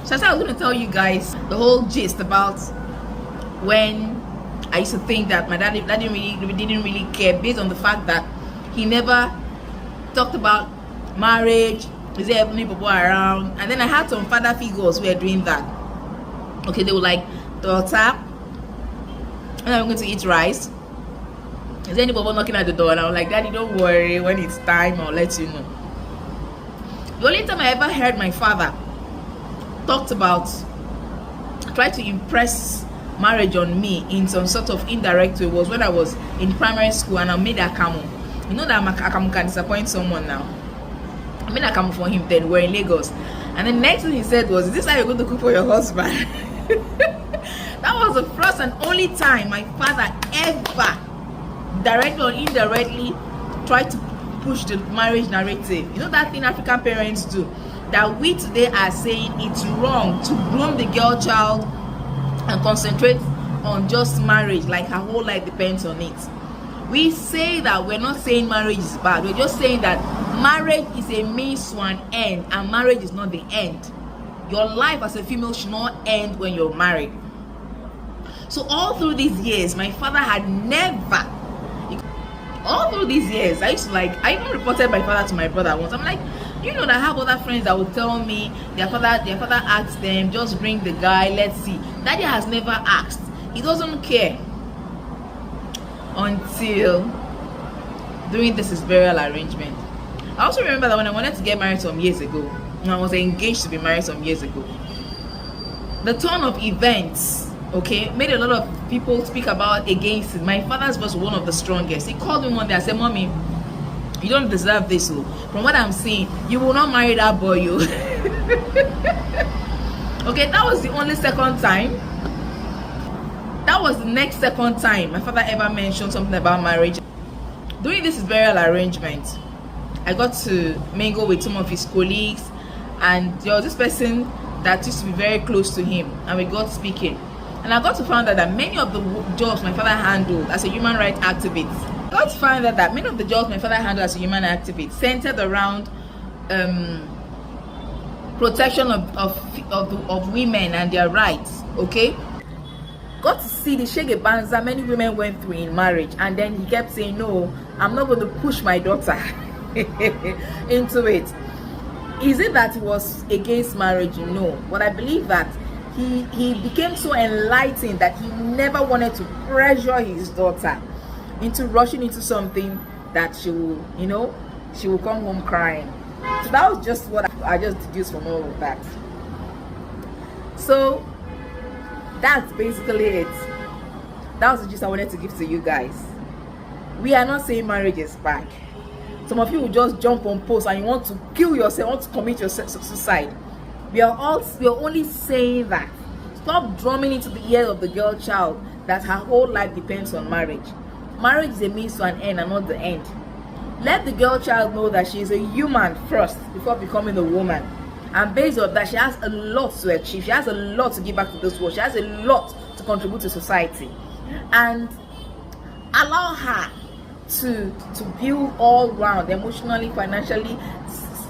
So I was going to tell you guys the whole gist about when I used to think that my daddy didn't really care, based on the fact that he never talked about marriage. Is there any people around? And then I had some father figures who were doing that. Okay, they were like, daughter, when I'm going to eat rice, is there anybody knocking at the door? And I was like, Daddy, don't worry, when it's time I'll let you know. The only time I ever heard my father talked about, try to impress marriage on me in some sort of indirect way, was when I was in primary school and I made akamu. You know that akamu can disappoint someone now. I made akamu for him then. We're in Lagos, and the next thing he said was, is this how you're going to cook for your husband? That was the first and only time my father ever, directly or indirectly, tried to push the marriage narrative. You know that thing African parents do, that we today are saying it's wrong to groom the girl child and concentrate on just marriage, like her whole life depends on it. We say that we're not saying marriage is bad, we're just saying that marriage is a means to an end, and marriage is not the end. Your life as a female should not end when you're married. So all through these years, my father had never, all through these years, I even reported my father to my brother once. I'm like, you know that I have other friends that would tell me their father asked them, just bring the guy, let's see. Daddy has never asked. He doesn't care. Until during this burial arrangement. I also remember that when I wanted to get married some years ago, and I was engaged to be married some years ago, the turn of events, okay, made a lot of people speak about against it. My father's was one of the strongest. He called me one day and said, Mommy, you don't deserve this. So from what I'm seeing, you will not marry that boy. You okay, that was the only second time. That was the next second time my father ever mentioned something about marriage. During this burial arrangement, I got to mingle with some of his colleagues, and there was this person that used to be very close to him, and we got speaking. And I got to find out that many of the jobs my father handled as a human rights activist, centered around protection of women and their rights. Okay, got to see the shege banza many women went through in marriage, and then he kept saying, no, I'm not going to push my daughter into it. Is it that he was against marriage? No, but I believe that he became so enlightened that he never wanted to pressure his daughter into rushing into something that she will come home crying. So that was just what I just deduced from all of that. So that's basically it. That was the gist I wanted to give to you guys. We are not saying marriage is bad. Some of you will just jump on posts and you want to kill yourself, want to commit yourself to suicide. We are only saying that. Stop drumming into the ear of the girl child that her whole life depends on marriage. Marriage is a means to an end and not the end. Let the girl child know that she is a human first before becoming a woman. And based on that, she has a lot to achieve. She has a lot to give back to this world. She has a lot to contribute to society. And allow her to build all round, emotionally, financially,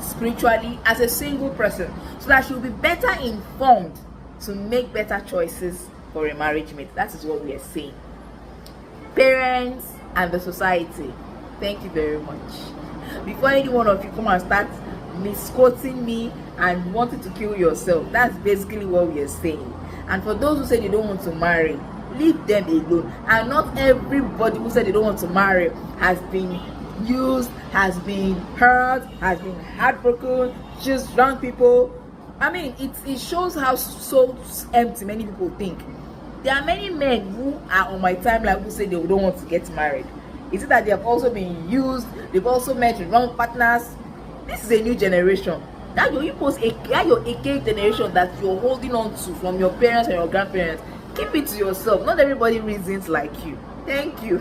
spiritually, as a single person, so that she will be better informed to make better choices for a marriage mate. That is what we are saying. Parents and the society, thank you very much. Before any one of you come and start misquoting me and wanting to kill yourself, that's basically what we are saying. And for those who say they don't want to marry, leave them alone. And not everybody who said they don't want to marry has been used, has been hurt, has been heartbroken, just drunk people. I mean, it shows how so empty many people think. There are many men who are on my timeline who say they don't want to get married. Is it that they have also been used? They've also met with wrong partners? This is a new generation. That your AK generation that you're holding on to from your parents and your grandparents. Keep it to yourself. Not everybody reasons like you. Thank you.